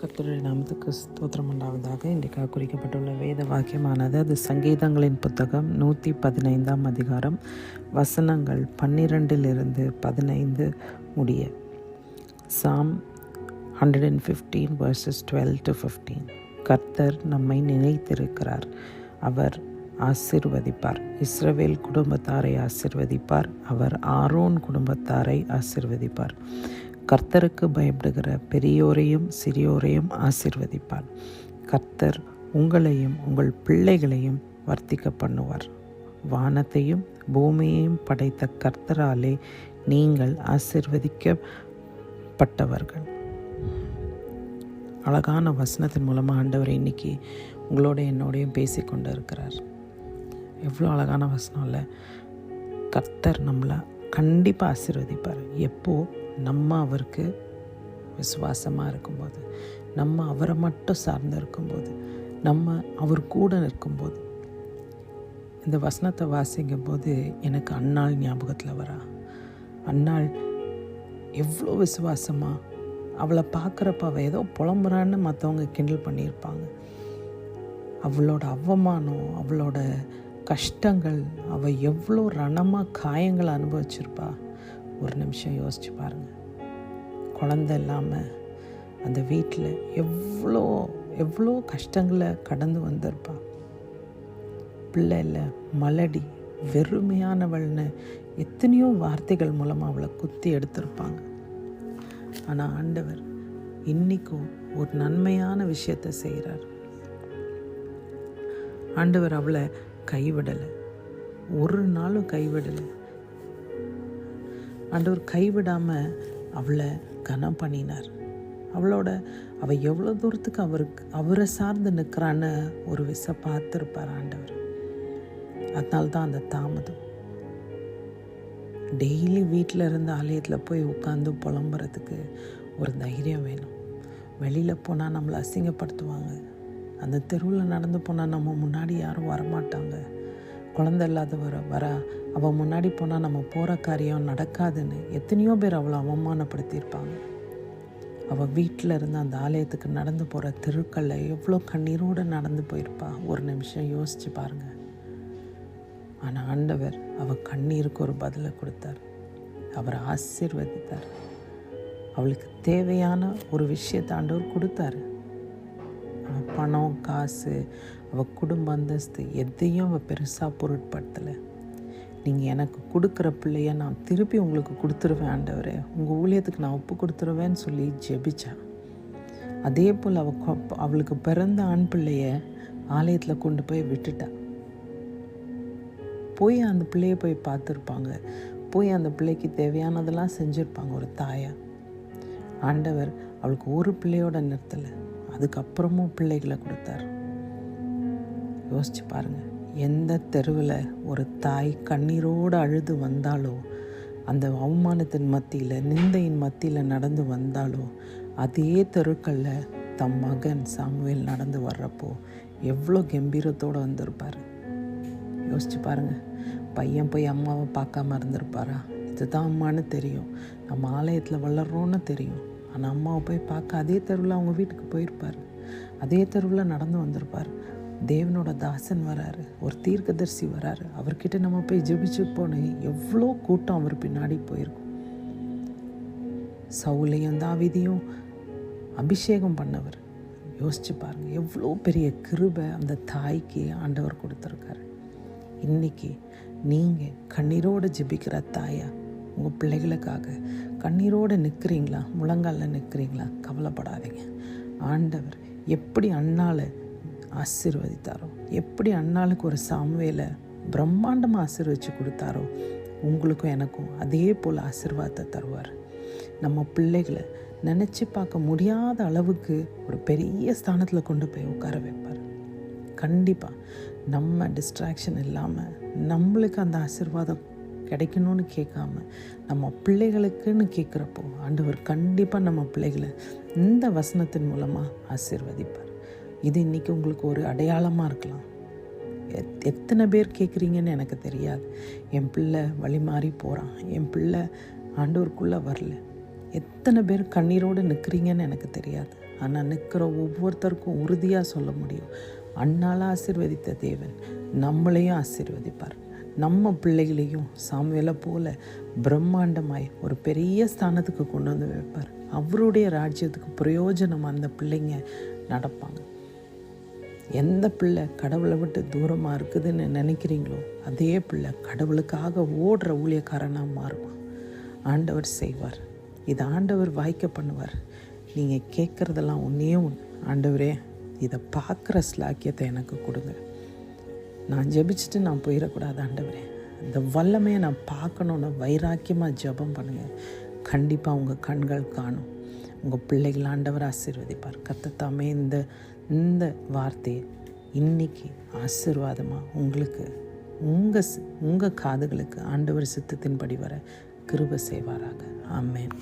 கர்த்தருடைய நாமத்துக்கு ஸ்தோத்திரம் உண்டாவதாக. இன்றைக்காக குறிக்கப்பட்டுள்ள வேத வாக்கியமானது அது சங்கீதங்களின் புத்தகம் 115 அதிகாரம் வசனங்கள் 12 15 முடிய. Psalm 115 verses 12 to 15. கர்த்தர் நம்மை நினைத்திருக்கிறார், அவர் ஆசீர்வதிப்பார். இஸ்ரவேல் குடும்பத்தாரை ஆசீர்வதிப்பார், அவர் ஆரோன் குடும்பத்தாரை ஆசீர்வதிப்பார். கர்த்தருக்கு பயப்படுகிற பெரியோரையும் சிறியோரையும் ஆசீர்வதிப்பார். கர்த்தர் உங்களையும் உங்கள் பிள்ளைகளையும் வர்த்திக்க பண்ணுவார். வானத்தையும் பூமியையும் படைத்த கர்த்தராலே நீங்கள் ஆசீர்வதிக்கப்பட்டவர்கள். அழகான வசனத்தின் மூலமாக ஆண்டவர் இன்னைக்கு உங்களோட என்னோடையும் பேசிக்கொண்டு இருக்கிறார். எவ்வளோ அழகான வசனம் இல்லை? கர்த்தர் நம்மளை கண்டிப்பாக ஆசீர்வதிப்பார். எப்போது? நம்ம அவருக்கு விசுவாசமாக இருக்கும்போது, நம்ம அவரை மட்டும் சார்ந்து இருக்கும்போது, நம்ம அவர் கூட இருக்கும்போது. இந்த வசனத்தை வாசிக்கும் போது எனக்கு அன்னாள் ஞாபகத்தில் வரா. அன்னாள் எவ்வளோ விசுவாசமாக, அவளை பார்க்குறப்ப அவள் ஏதோ புலம்புறான்னு மற்றவங்க கிண்டல் பண்ணியிருப்பாங்க. அவளோட அவமானம், அவளோட கஷ்டங்கள், அவள் எவ்வளோ ரணமாக காயங்களை அனுபவிச்சிருப்பா. ஒரு நிமிஷம் யோசிச்சு பாருங்கள். குழந்தை இல்லாமல் அந்த வீட்டில் எவ்வளோ எவ்வளோ கஷ்டங்களை கடந்து வந்திருப்பா. பிள்ளை இல்லை, மலடி, வெறுமையானவள்னு எத்தனையோ வார்த்தைகள் மூலமாக அவளை குத்தி எடுத்திருப்பாங்க. ஆனால் ஆண்டவர் இன்றைக்கும் ஒரு நன்மையான விஷயத்தை செய்கிறார். ஆண்டவர் அவளை கைவிடலை, ஒரு நாளும் கைவிடலை. ஆண்டவர் கைவிடாமல் அவளை கனம் பண்ணினார். அவள் எவ்வளோ தூரத்துக்கு அவரை சார்ந்து நிற்கிறான்னு ஒரு பார்த்துருப்பார் ஆண்டவர். அதனால்தான் அந்த தாமதம். டெய்லி வீட்டில் இருந்து ஆலயத்தில் போய் உட்காந்து புலம்புறதுக்கு ஒரு தைரியம் வேணும். வெளியில் போனால் நம்மளை அசிங்கப்படுத்துவாங்க. அந்த தெருவில் நடந்து போனால் நம்ம முன்னாடி யாரும் வரமாட்டாங்க. குழந்தை இல்லாதவரை அவள் முன்னாடி போனால் நம்ம போகிற காரியம் நடக்காதுன்னு எத்தனையோ பேர் அவளை அவமானப்படுத்தியிருப்பாங்க. அவள் வீட்டில் இருந்து அந்த ஆலயத்துக்கு நடந்து போகிற தெருக்களில் எவ்வளோ கண்ணீரோடு நடந்து போயிருப்பா. ஒரு நிமிஷம் யோசித்து பாருங்கள். ஆனால் ஆண்டவர் அவள் கண்ணீருக்கு ஒரு பதிலை கொடுத்தார். அவரை ஆசீர்வதித்தார். அவளுக்கு தேவையான ஒரு விஷயத்தை ஆண்டவர் கொடுத்தாரு. அவள் பணம், காசு, அவள் குடும்ப அந்தஸ்து எதையும் அவள் பெருசாக பொருட்படுத்தலை. நீங்கள் எனக்கு கொடுக்குற பிள்ளைய நான் திருப்பி உங்களுக்கு கொடுத்துருவேன் ஆண்டவரே, உங்கள் ஊழியத்துக்கு நான் ஒப்பு கொடுத்துருவேன்னு சொல்லி ஜெபிச்சான். அதே போல் அவளுக்கு பிறந்த ஆண் பிள்ளைய ஆலயத்தில் கொண்டு போய் விட்டுட்டா. போய் அந்த பிள்ளைய போய் பார்த்துருப்பாங்க, போய் அந்த பிள்ளைக்கு தேவையானதெல்லாம் செஞ்சுருப்பாங்க ஒரு தாயா. ஆண்டவர் அவளுக்கு ஒரு பிள்ளையோட நிறுத்தலை, அதுக்கப்புறமும் பிள்ளைகளை கொடுத்தார். யோசிச்சு பாருங்கள். எந்த தெருவில் ஒரு தாய் கண்ணீரோடு அழுது வந்தாலோ, அந்த அவமானத்தின் மத்தியில், நிந்தையின் மத்தியில் நடந்து வந்தாலோ, அதே தெருக்களில் தம் மகன் சாமுவேல் நடந்து வர்றப்போ எவ்வளோ கம்பீரத்தோடு வந்திருப்பார். யோசிச்சு பாருங்கள். பையன் போய் அம்மாவை பார்க்காம இருந்திருப்பாரா? இதுதான் அம்மானு தெரியும், நம்ம ஆலயத்தில் வளர்றோன்னு தெரியும். ஆனால் அம்மாவை போய் பார்க்க அதே தெருவில் அவங்க வீட்டுக்கு போயிருப்பார். அதே தெருவில் நடந்து வந்திருப்பார். தேவனோட தாசன் வராரு, ஒரு தீர்க்கதரிசி வராரு, அவர்கிட்ட நம்ம போய் ஜெபிச்சு போனோம். எவ்வளோ கூட்டம் அவர் பின்னாடி போயிருக்கும். சவுலையும் தாவீதையும் அபிஷேகம் பண்ணவர். யோசிச்சு பாருங்க, எவ்வளோ பெரிய கிருபை அந்த தாய்க்கு ஆண்டவர் கொடுத்துருக்காரு. இன்னைக்கு நீங்கள் கண்ணீரோடு ஜெபிக்கிற தாயா, உங்கள் பிள்ளைகளுக்காக கண்ணீரோடு நிற்கிறீங்களா? முழங்காலில் நிற்கிறீங்களா? கவலைப்படாதீங்க. ஆண்டவர் எப்படி அண்ணாளை ஆசீர்வதித்தாரோ, எப்படி அண்ணாளுக்கு ஒரு சாமுவேலை பிரம்மாண்டமாக ஆசீர்வதிச்சு கொடுத்தாரோ, உங்களுக்கும் எனக்கும் அதே போல் ஆசீர்வாதத்தை தருவார். நம்ம பிள்ளைகளை நினச்சி பார்க்க முடியாத அளவுக்கு ஒரு பெரிய ஸ்தானத்தில் கொண்டு போய் உட்கார வைப்பார். கண்டிப்பாக நம்ம டிஸ்ட்ராக்ஷன் இல்லாமல் நம்மளுக்கு அந்த ஆசீர்வாதம் கிடைக்கணும்னு கேட்காம நம்ம பிள்ளைகளுக்குன்னு கேட்குறப்போ ஆண்டவர் கண்டிப்பாக நம்ம பிள்ளைகளை இந்த வசனத்தின் மூலமாக ஆசீர்வதிப்பார். இது இன்றைக்கி உங்களுக்கு ஒரு அடையாளமாக இருக்கலாம். எத்தனை பேர் கேட்குறீங்கன்னு எனக்கு தெரியாது. என் பிள்ளை வழி மாறி போகிறான், என் பிள்ளை ஆண்டவருக்குள்ளே வரல, எத்தனை பேர் கண்ணீரோடு நிற்கிறீங்கன்னு எனக்கு தெரியாது. ஆனால் நிற்கிற ஒவ்வொருத்தருக்கும் உறுதியாக சொல்ல முடியும், அண்ணால் ஆசீர்வதித்த தேவன் நம்மளையும் ஆசீர்வதிப்பார். நம்ம பிள்ளைகளையும் சாமுவேலை போல பிரம்மாண்டமாய் ஒரு பெரிய ஸ்தானத்துக்கு கொண்டு வந்து வைப்பார். அவருடைய ராஜ்யத்துக்கு பிரயோஜனம் அந்த பிள்ளைங்க நடப்பாங்க. எந்த பிள்ளை கடவுளை விட்டு தூரமாக இருக்குதுன்னு நினைக்கிறீங்களோ அதே பிள்ளை கடவுளுக்காக ஓடுற ஊழியக்காரனாக மாறுவான். ஆண்டவர் செய்வார். இது ஆண்டவர் வாய்க்க பண்ணுவார். நீங்கள் கேட்குறதெல்லாம் ஒன்றே ஒன்று, ஆண்டவரே இதை பார்க்குற ஸ்லாக்கியத்தை எனக்கு கொடுங்க. நான் ஜெபிச்சுட்டு நான் போயிடக்கூடாது ஆண்டவரே, இந்த வல்லமையை நான் பார்க்கணுன்னு வைராக்கியமாக ஜெபம் பண்ணுங்கள். கண்டிப்பாக உங்கள் கண்கள் காணும். உங்கள் பிள்ளைகள் ஆண்டவர் ஆசீர்வதிப்பார். கர்த்தர் இந்த வார்த்தையை இன்னைக்கு ஆசீர்வாதமாக உங்களுக்கு உங்கள் காதுகளுக்கு ஆண்டவர் சித்தத்தின்படி வர கிருபை செய்வாராக. ஆமென்.